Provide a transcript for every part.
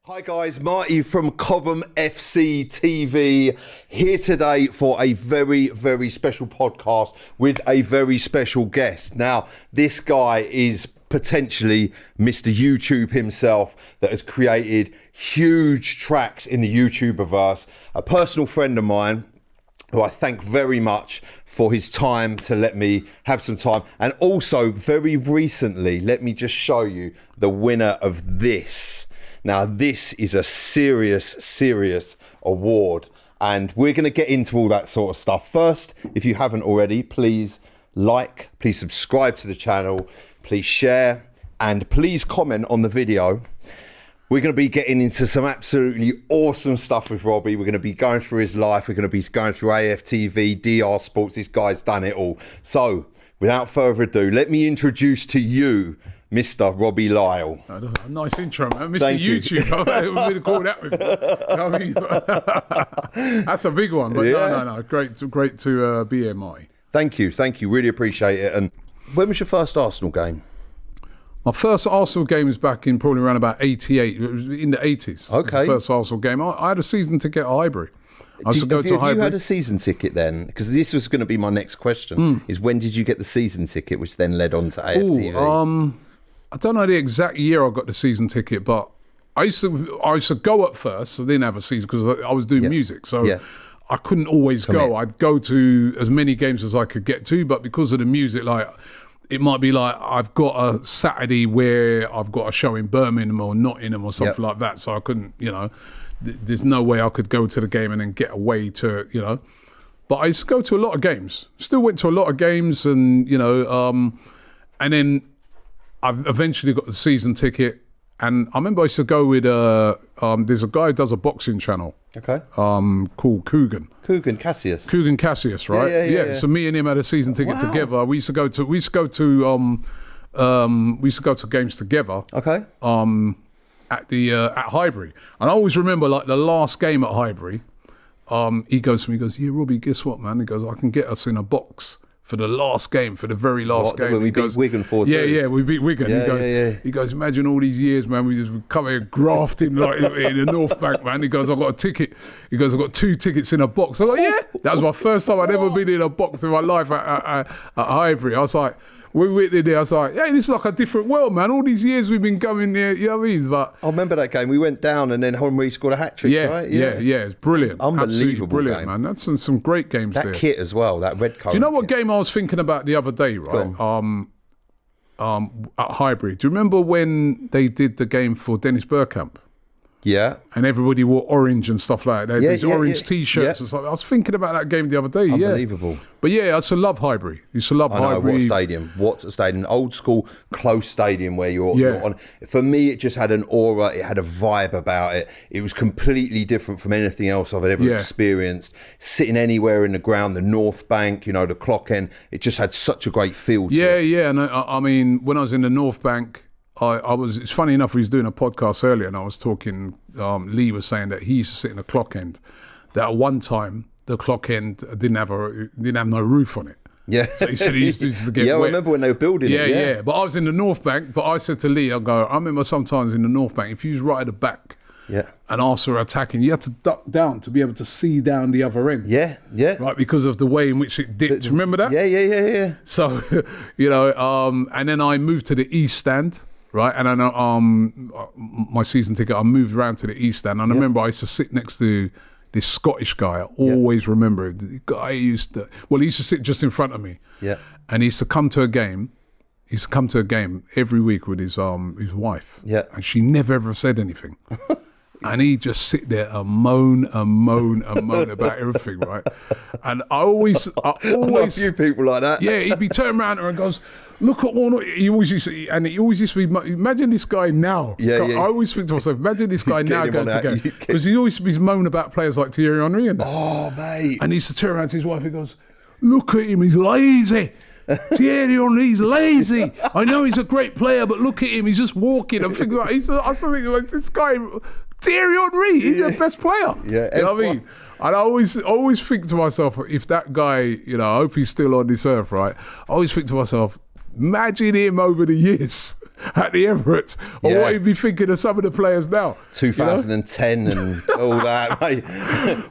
Hi guys, Marty from Cobham FC TV here today for a very, very special podcast with a very special guest. Now, this guy is potentially Mr. YouTube himself that has created huge tracks in the YouTuberverse. A personal friend of mine who I thank very much for his time to let me have some time. And also very recently, let me just show you the winner of this. Now, this is a serious award, and we're going to get into all that sort of stuff. First, if you haven't already, please like, please subscribe to the channel, please share, and please comment on the video. We're going to be getting into some absolutely awesome stuff with Robbie. We're going to be going through his life. We're going to be going through AFTV, DR Sports. This guy's done it all. So, without further ado, let me introduce to you Mr. Robbie Lyle. Nice intro, man. Mr. YouTube. I would have called that before. That's a big one. But yeah. No. Great to be here, Marty. Thank you. Really appreciate it. And when was your first Arsenal game? My first Arsenal game was back in probably around about 88. It was in the 80s. Okay. The first Arsenal game. I had a season ticket at Highbury. Have you had a season ticket then? Because this was going to be my next question. Is when did you get the season ticket, which then led on to AFTV? I don't know the exact year I got the season ticket, but I used to go at first. So I didn't have a season because I was doing music, so I couldn't always go. I'd go to as many games as I could get to, but because of the music, like it might be like I've got a Saturday where I've got a show in Birmingham or Nottingham or something like that, so I couldn't, there's no way I could go to the game and then get away to, But I used to go to a lot of games. Still went to a lot of games, and and then I've eventually got the season ticket. And I remember I used to go with there's a guy who does a boxing channel. Okay. Called Coogan Cassius, right? Yeah. So me and him had a season ticket together. We used to go to games together. Okay. At Highbury. And I always remember like the last game at Highbury, he goes to me, yeah, Robbie, guess what, man? He goes, I can get us in a box for the last game, for the very last game. When we beat Wigan 4-2. Yeah, we beat Wigan. He goes, imagine all these years, man, we just come here grafting like in the North Bank, man. He goes, I've got a ticket. He goes, I've got 2 tickets in a box. I go, yeah. That was my first time I'd ever been in a box in my life at Highbury. I was like, we went in there, I was like, yeah, this is like a different world, man. All these years we've been going there, you know what I mean? But I remember that game. We went down and then Henry scored a hat-trick, right? Yeah, it's brilliant. Unbelievable brilliant, game. Man. That's some great games there. That kit as well, that red colour. Do you know what game I was thinking about the other day, right? At Highbury. Do you remember when they did the game for Dennis Bergkamp? Yeah. And everybody wore orange and stuff like that. They had these orange T-shirts and stuff. I was thinking about that game the other day. Unbelievable. But yeah, I used to love Highbury. Highbury. What a stadium. Old school, close stadium where you're on. For me, it just had an aura. It had a vibe about it. It was completely different from anything else I've ever experienced. Sitting anywhere in the ground, the North Bank, the clock end, it just had such a great feel to it. Yeah. And I mean, when I was in the North Bank, it's funny enough, we was doing a podcast earlier and I was talking, Lee was saying that he used to sit in the clock end, that at one time the clock end didn't have no roof on it. Yeah. So he said he used to get wet. I remember when they were building it. Yeah. But I was in the North Bank, but I said to Lee, I remember sometimes in the North Bank, if you was right at the back and Arsenal were attacking, you had to duck down to be able to see down the other end. Yeah. Right, because of the way in which it dipped. Remember that? Yeah. So, and then I moved to the East Stand. Right, and then my season ticket, I moved around to the East Stand, and I remember I used to sit next to this Scottish guy. I always remember it. The guy he used to sit just in front of me. Yeah, and he used to come to a game. He used to come to a game every week with his wife. Yeah, and she never ever said anything. And he just sit there and moan about everything, right? And I always a few people like that. Yeah, he'd be turning around and goes, look at all. He always used to be. Imagine this guy now. Yeah. I always think to myself, imagine this guy now going to game, because he always be moaning about players like Thierry Henry and that. Oh, mate! And he used to turn around to his wife and goes, "Look at him, he's lazy. Thierry Henry's lazy. I know he's a great player, but look at him, he's just walking." I'm thinking, I think like this guy, Thierry Henry, he's the best player. Yeah, you know what I mean? And I always think to myself, if that guy, I hope he's still on this earth, right? I always think to myself, imagine him over the years at the Emirates, or what he'd be thinking of some of the players now. 2010 and all that, mate.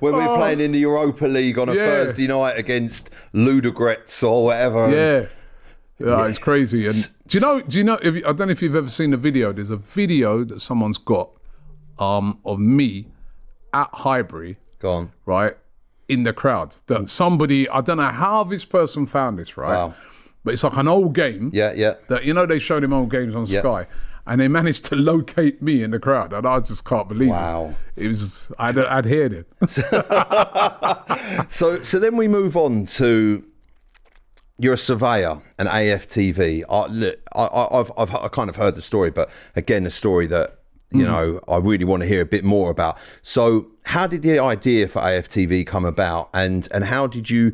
When we were playing in the Europa League on a Thursday night against Ludogorets or whatever. Yeah, it's crazy. And do you know? I don't know if you've ever seen the video. There's a video that someone's got of me at Highbury. Go on. Right, in the crowd. That somebody, I don't know how this person found this, right? Wow. But it's like an old game. Yeah. That, they showed him old games on Sky. And they managed to locate me in the crowd. And I just can't believe it. It was, I'd heard it. So then we move on to, you're a surveyor, an AFTV. I've kind of heard the story, but again, a story that, I really want to hear a bit more about. So how did the idea for AFTV come about, and how did you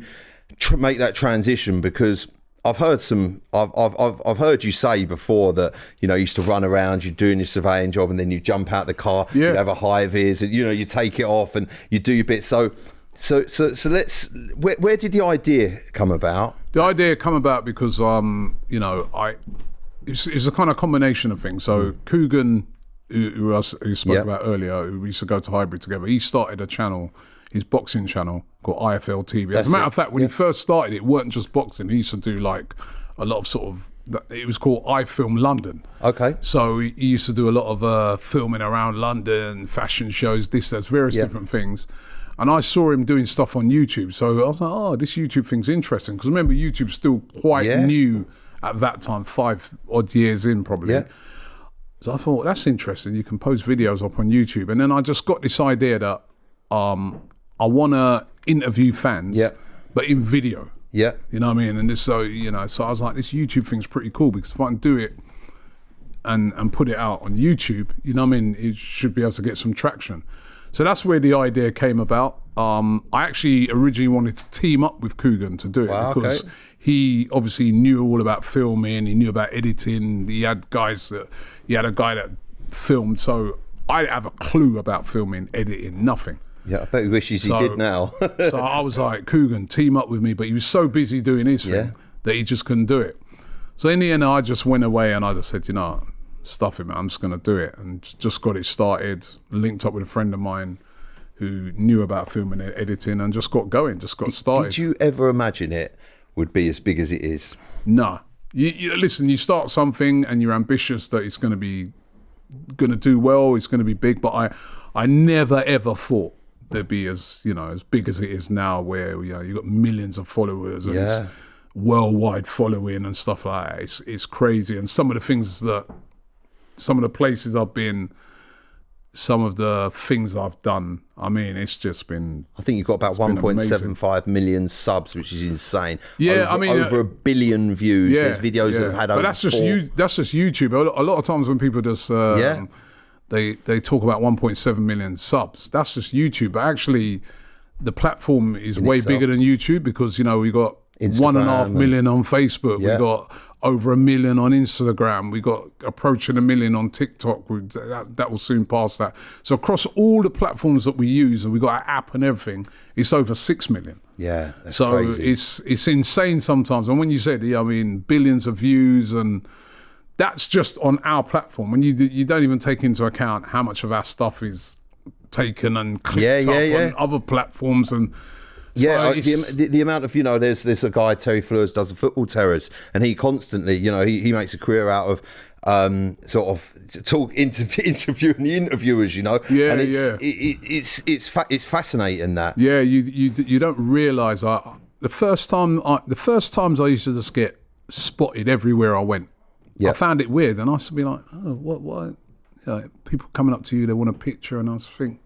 make that transition? Because I've heard I've heard you say before that, you used to run around, you're doing your surveying job, and then you jump out the car, you have a high vis, and, you take it off and you do your bit. So let's, where did the idea come about? The idea come about because, it's a kind of combination of things. So Coogan, who spoke about earlier, who we used to go to Highbury together, he started a channel, his boxing channel called AFTV. As a matter of fact, when he first started, it weren't just boxing. He used to do like a lot of it was called I Film London. Okay. So he used to do a lot of filming around London, fashion shows, various different things. And I saw him doing stuff on YouTube. So I was like, oh, this YouTube thing's interesting. Because remember, YouTube's still quite new at that time, 5 odd years in probably. Yeah. So I thought, that's interesting. You can post videos up on YouTube. And then I just got this idea that I want to interview fans, but in video. Yeah. You know what I mean? And this, so I was like, this YouTube thing's pretty cool, because if I can do it and put it out on YouTube, you know what I mean, it should be able to get some traction. So that's where the idea came about. I actually originally wanted to team up with Coogan to do it, because he obviously knew all about filming, he knew about editing, he had a guy that filmed, so I didn't have a clue about filming, editing, nothing. Yeah, I bet he wishes he did now. So I was like, Coogan, team up with me, but he was so busy doing his thing that he just couldn't do it. So in the end, I just went away and I just said, stuff it, man, I'm just going to do it. And just got it started, linked up with a friend of mine who knew about filming and editing, and just got going, just got started. Did you ever imagine it would be as big as it is? No. Listen, you start something and you're ambitious that it's going to do well, it's going to be big, but I never ever thought there'd be as big as it is now, where you've got millions of followers and it's worldwide following and stuff like that. It's crazy. And some of the places I've been, some of the things I've done, I mean, it's just been... I think you've got about 1.75 million subs, which is insane. Yeah, over 1 billion views. There's videos that have had over... But that's just YouTube. A lot of times when people just... They talk about 1.7 million subs. That's just YouTube. But actually, the platform is way bigger than YouTube, because, we got Instagram, 1.5 million on Facebook. We got over 1 million on Instagram. We got approaching 1 million on TikTok. That will soon pass that. So across all the platforms that we use, and we got our app and everything, it's over 6 million. Yeah, that's crazy. It's insane sometimes. And when you said, billions of views, and that's just on our platform. When you don't even take into account how much of our stuff is taken and clicked up on other platforms. And the amount of, there's a guy, Terry Fleurs, does the Football Terrors, and he constantly, he makes a career out of interviewing the interviewers, and it's fascinating that. Yeah, you don't realise. The first times I used to just get spotted everywhere I went. I found it weird, and I used to be like, oh, what? People coming up to you, they want a picture, and I was thinking,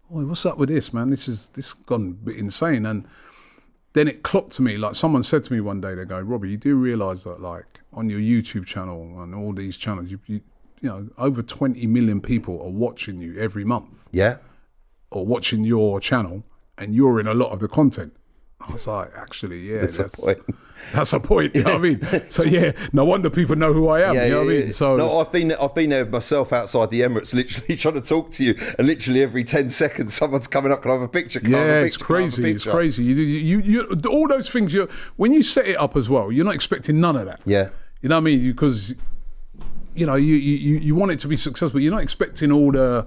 oh, what's up with this, man? This has gone a bit insane. And then it clocked to me, like someone said to me one day, they go, Robbie, you do realise that, like, on your YouTube channel and all these channels, you over 20 million people are watching you every month. Yeah. Or watching your channel, and you're in a lot of the content. I was like, actually, that's a point. That's a point. You know what I mean? So no wonder people know who I am. You know what I mean? So no, I've been there myself outside the Emirates, literally trying to talk to you, and literally every 10 seconds someone's coming up. Can I have a picture? It's crazy. It's crazy. You all those things. When you set it up as well, you're not expecting none of that. Yeah. You know what I mean? Because you want it to be successful. You're not expecting all the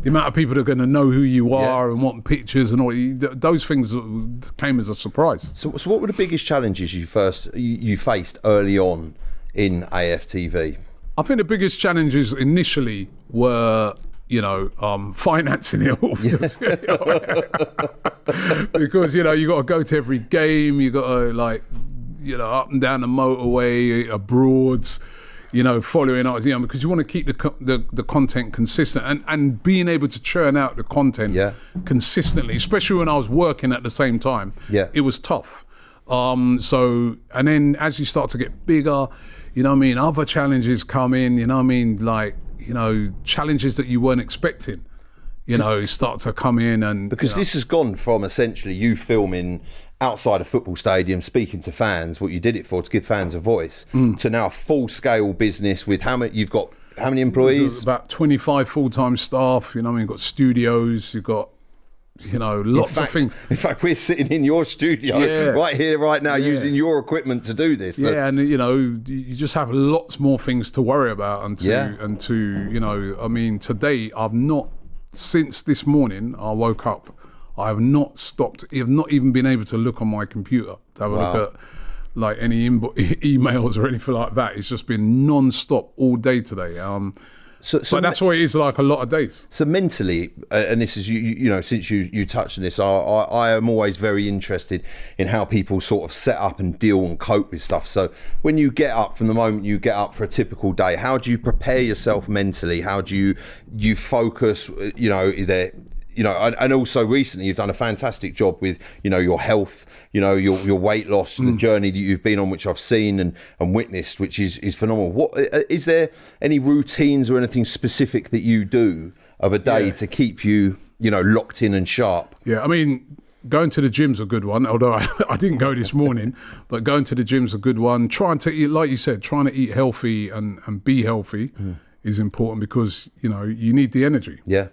amount of people that are going to know who you are and want pictures and all. Those things came as a surprise. So what were the biggest challenges you faced early on in AFTV? I think the biggest challenges initially were, financing it all. Because, you got to go to every game, you got to up and down the motorway, abroad, following up, because you want to keep the content consistent and being able to churn out the content consistently, especially when I was working at the same time. It was tough. And then as you start to get bigger, other challenges come in, challenges that you weren't expecting, start to come in. And because this has gone from essentially you filming outside a football stadium, speaking to fans, what you did it for, to give fans a voice, to now a full-scale business with how many employees? About 25 full-time staff, you've got studios, you've got, lots of things. In fact, we're sitting in your studio right here, right now, using your equipment to do this. So. Yeah, and you just have lots more things to worry about today I've not, since this morning I woke up, I have not stopped. I have not even been able to look on my computer to have a look at any emails or anything like that. It's just been non-stop all day today. But that's what it is like a lot of days. So mentally, and this is since you touched on this, I am always very interested in how people sort of set up and deal and cope with stuff. So when you get up, from the moment you get up for a typical day, how do you prepare yourself mentally? How do you focus? And also recently you've done a fantastic job with, your health, your weight loss, the journey that you've been on, which I've seen and witnessed, which is phenomenal. What is there any routines or anything specific that you do of a day to keep you, locked in and sharp? Yeah, I mean, going to the gym's a good one, although I didn't go this morning, but going to the gym's a good one. Trying to eat, like you said, trying to eat healthy and be healthy is important because, you need the energy. Yeah.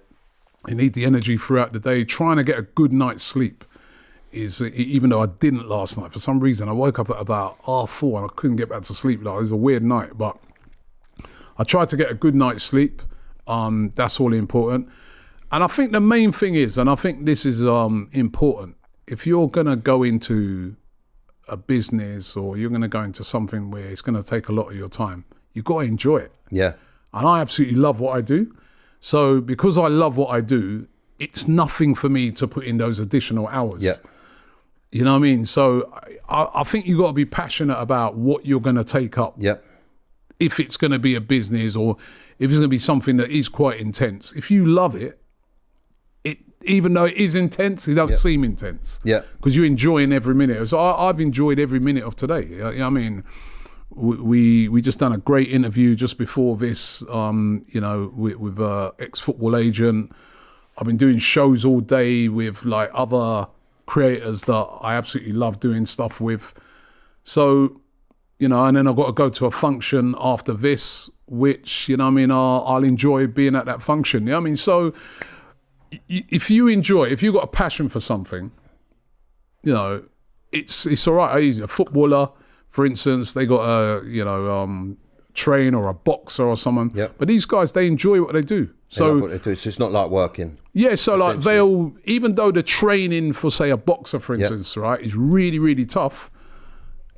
You need the energy throughout the day. Trying to get a good night's sleep is, even though I didn't last night, for some reason, I woke up at about 4:30 and I couldn't get back to sleep. It was a weird night, but I tried to get a good night's sleep. That's all important. And I think the main thing is, and I think this is important, if you're going to go into a business or you're going to go into something where it's going to take a lot of your time, you've got to enjoy it. Yeah. And I absolutely love what I do. So because I love what I do, it's nothing for me to put in those additional hours. Yeah. You know what I mean? So I think you've got to be passionate about what you're going to take up. Yeah. If it's going to be a business or if it's going to be something that is quite intense. If you love it, even though it is intense, it don't seem intense. Yeah. Because you're enjoying every minute. So I've enjoyed every minute of today. You know what I mean? We just done a great interview just before this, with ex-football agent. I've been doing shows all day with other creators that I absolutely love doing stuff with. So, and then I've got to go to a function after this, which, I'll enjoy being at that function. You know what I mean? So if you've got a passion for something, it's all right. A footballer, for instance, they got a train or a boxer or someone. Yep. But these guys, they enjoy what they do. They love what they do. So it's not like working. Yeah, so they'll, even though the training for, say, a boxer, for instance, right, is really, really tough.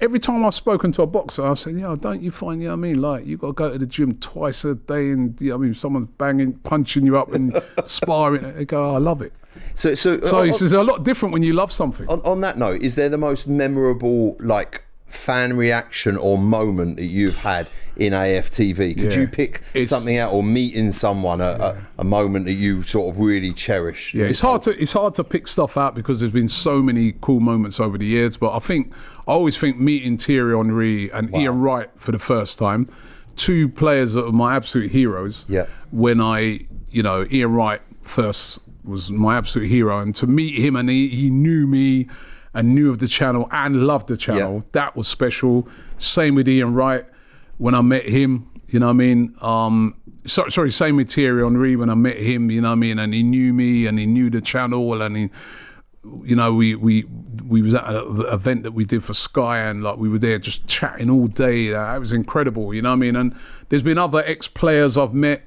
Every time I've spoken to a boxer, I said, don't you find, you got to go to the gym twice a day and, someone's punching you up and sparring. They go, I love it. So it's a lot different when you love something. On that note, is there the most memorable, fan reaction or moment that you've had in AFTV? Could you pick something out or meeting someone, a moment that you sort of really cherish? Yeah, it's hard to pick stuff out because there's been so many cool moments over the years, but I always think meeting Thierry Henry and Ian Wright for the first time, two players that are my absolute heroes. Yeah. When Ian Wright first was my absolute hero, and to meet him and he knew me and knew of the channel and loved the channel. That was special. Same with Ian Wright when I met him, same with Thierry Henry when I met him, and he knew me and he knew the channel and he, we we was at an event that we did for Sky, and like we were there just chatting all day. It was incredible, you know what I mean? And there's been other ex-players I've met.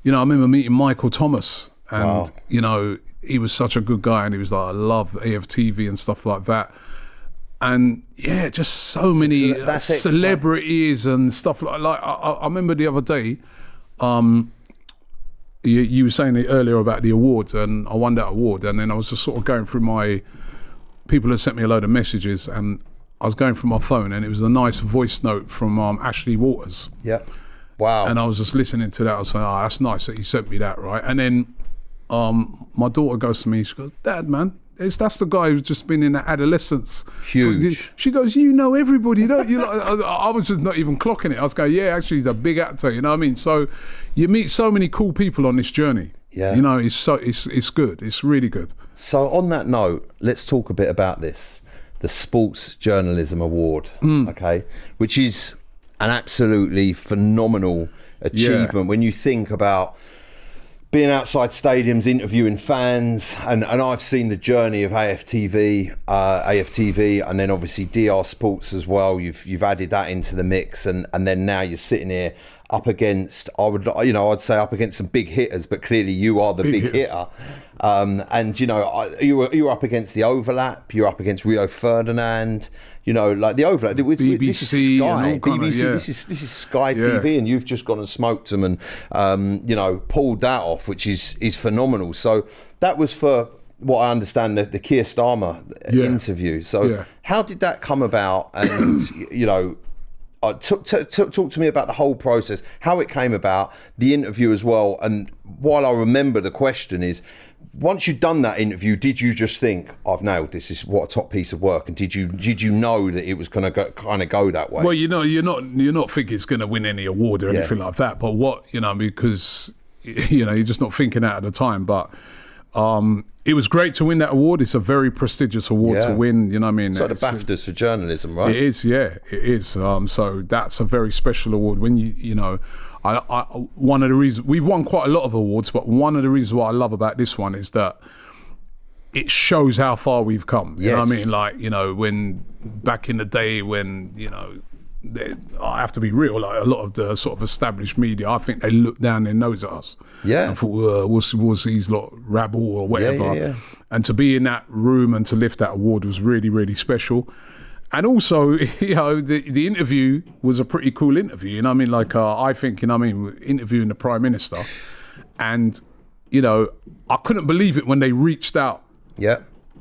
You know, I remember meeting Michael Thomas, and you know, he was such a good guy, and he was like, I love AFTV and stuff like that. And yeah, just so many celebrities and stuff like I remember the other day, you were saying it earlier about the awards, and I won that award, and then I was just sort of going through my people had sent me a load of messages, and I was going through my phone, and it was a nice voice note from Ashley Waters. Yeah. Wow. And I was just listening to that. I was saying, oh, that's nice that you sent me that, right? And then my daughter goes to me, she goes, Dad, man, that's the guy who's just been in that adolescence. Huge. She goes, you know everybody, don't you? I was just not even clocking it. I was going, yeah, actually he's a big actor, you know what I mean? So you meet so many cool people on this journey. Yeah. You know, it's good. It's really good. So on that note, let's talk a bit about this, the Sports Journalism Award, okay, which is an absolutely phenomenal achievement when you think about being outside stadiums, interviewing fans, and I've seen the journey of AFTV, and then obviously DR Sports as well. You've added that into the mix, and then now you're sitting here up against, I'd say up against some big hitters, but clearly you are the big hitter. And you know, you were up against the Overlap, you're up against Rio Ferdinand, you know, like the Overlap with BBC, this is Sky, BBC, this is Sky TV, and you've just gone and smoked them, and you know, pulled that off, which is phenomenal. So that was for what I understand the Keir Starmer interview. So how did that come about? And you know, talk to me about the whole process, how it came about, the interview as well. And while I remember the question is, once you'd done that interview, did you just think, I've nailed this, is what a top piece of work? And did you know that it was going to kind of go that way? Well, you know, you're not thinking it's going to win any award or anything like that. But what, you know, because, you know, you're just not thinking that at the time. But it was great to win that award. It's a very prestigious award to win. You know what I mean? It's like the BAFTAs for journalism, right? It is, yeah, it is. So that's a very special award. When you know, one of the reasons we've won quite a lot of awards, but one of the reasons what I love about this one is that it shows how far we've come. You know what I mean? Like, you know, when back in the day when, you know, I have to be real, like a lot of the sort of established media, I think they look down their nose at us. Yeah. And thought, what's these lot, rabble or whatever. Yeah. And to be in that room and to lift that award was really, really special. And also, you know, the interview was a pretty cool interview. You know what I mean? Like, I think, you know what I mean, interviewing the Prime Minister. And, you know, I couldn't believe it when they reached out. Yeah.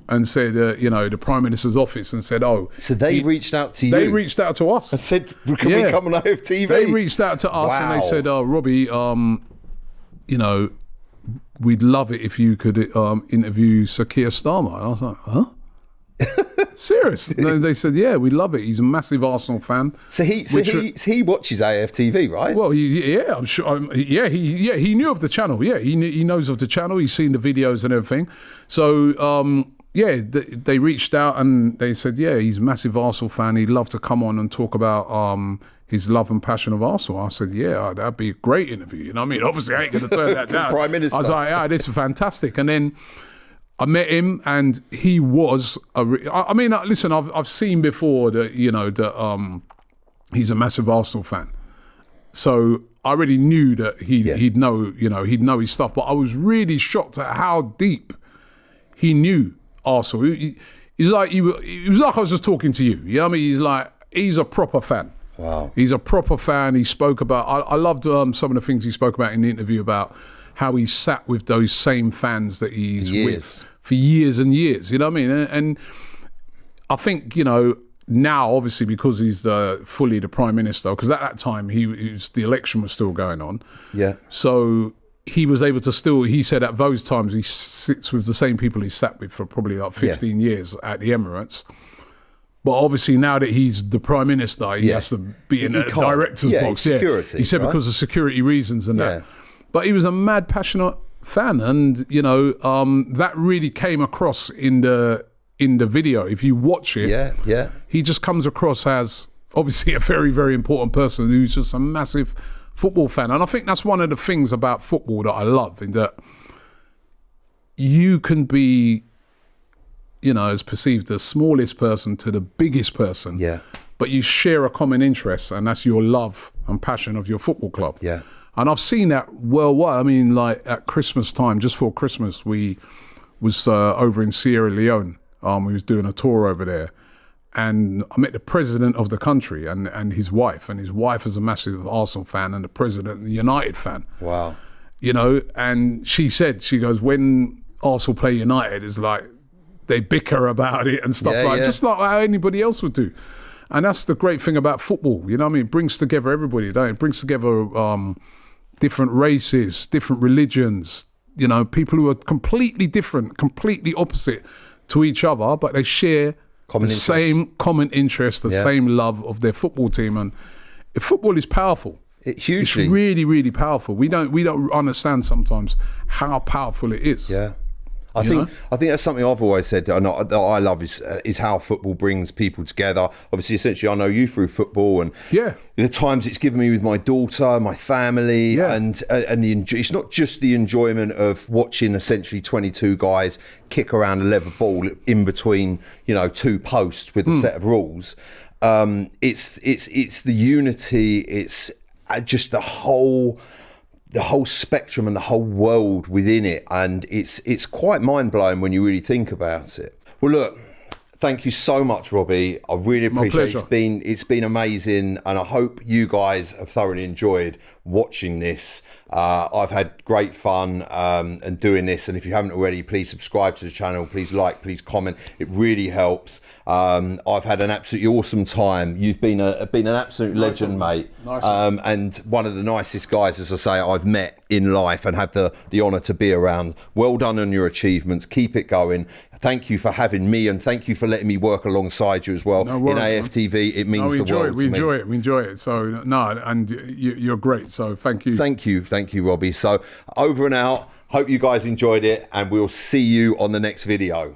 And said, you know, the Prime Minister's office, and said, oh. So they reached out to you? They reached out to us. And said, can we come on AFTV? They reached out to us and they said, Robbie, you know, we'd love it if you could interview Sir Keir Starmer. And I was like, huh? Serious? They said, yeah, we love it. He's a massive Arsenal fan. So he watches AFTV, right? Well, yeah, I'm sure. He knew of the channel. Yeah, he knows of the channel. He's seen the videos and everything. So they reached out and they said, yeah, he's a massive Arsenal fan. He'd love to come on and talk about his love and passion of Arsenal. I said, yeah, that'd be a great interview. You know what I mean? Obviously, I ain't going to turn that down. Prime Minister. I was like, yeah, this is fantastic. And then I met him, and he was I mean, listen, I've seen before that, you know, that he's a massive Arsenal fan. So I already knew that he'd know his stuff. But I was really shocked at how deep he knew Arsenal. He was like I was just talking to you. You know what I mean? He's a proper fan. Wow. He's a proper fan. He spoke about. I loved some of the things he spoke about in the interview about how he sat with those same fans that he's with for years and years. You know what I mean? And I think, you know, now obviously because he's fully the Prime Minister, because at that time the election was still going on. Yeah. So he was able to still, he said at those times he sits with the same people he sat with for probably like 15 years at the Emirates. But obviously now that he's the Prime Minister, he has to be in a director's box. Security, he said because of security reasons and that. But he was a mad, passionate fan, and you know that really came across in the video. If you watch it, he just comes across as obviously a very, very important person who's just a massive football fan. And I think that's one of the things about football that I love, in that you can be is perceived the smallest person to the biggest person. Yeah. But you share a common interest, and that's your love and passion of your football club. Yeah. And I've seen that worldwide. I mean, like at Christmas time, just for Christmas, we was over in Sierra Leone. We was doing a tour over there. And I met the president of the country and his wife. And his wife is a massive Arsenal fan and the president a United fan. Wow. And she goes, when Arsenal play United, it's like they bicker about it and stuff just like how anybody else would do. And that's the great thing about football, It brings together everybody, don't it? It brings together different races, different religions, people who are completely different, completely opposite to each other, but they share same common interest, the same love of their football team. And football is powerful. Hugely. It's really, really powerful. We don't understand sometimes how powerful it is. Yeah. I think that's something I've always said that I love is how football brings people together. Obviously, essentially, I know you through football, and the times it's given me with my daughter, my family, and it's not just the enjoyment of watching essentially 22 guys kick around a leather ball in between, two posts with a set of rules. It's the unity. It's just the whole spectrum and the whole world within it, and it's quite mind-blowing when you really think about it. Well, look, thank you so much, Robbie. I really appreciate it. It's been amazing, and I hope you guys have thoroughly enjoyed watching this. I've had great fun and doing this, and if you haven't already, please subscribe to the channel, please like, please comment. It really helps. I've had an absolutely awesome time. You've been an absolute legend, mate. Nice and one of the nicest guys, as I say, I've met in life and had the honour to be around. Well done on your achievements. Keep it going. Thank you for having me, and thank you for letting me work alongside you as well. No worries, in AFTV. It means the world to me. We enjoy it. So and you're great. So thank you. Thank you, Robbie. So over and out. Hope you guys enjoyed it, and we'll see you on the next video.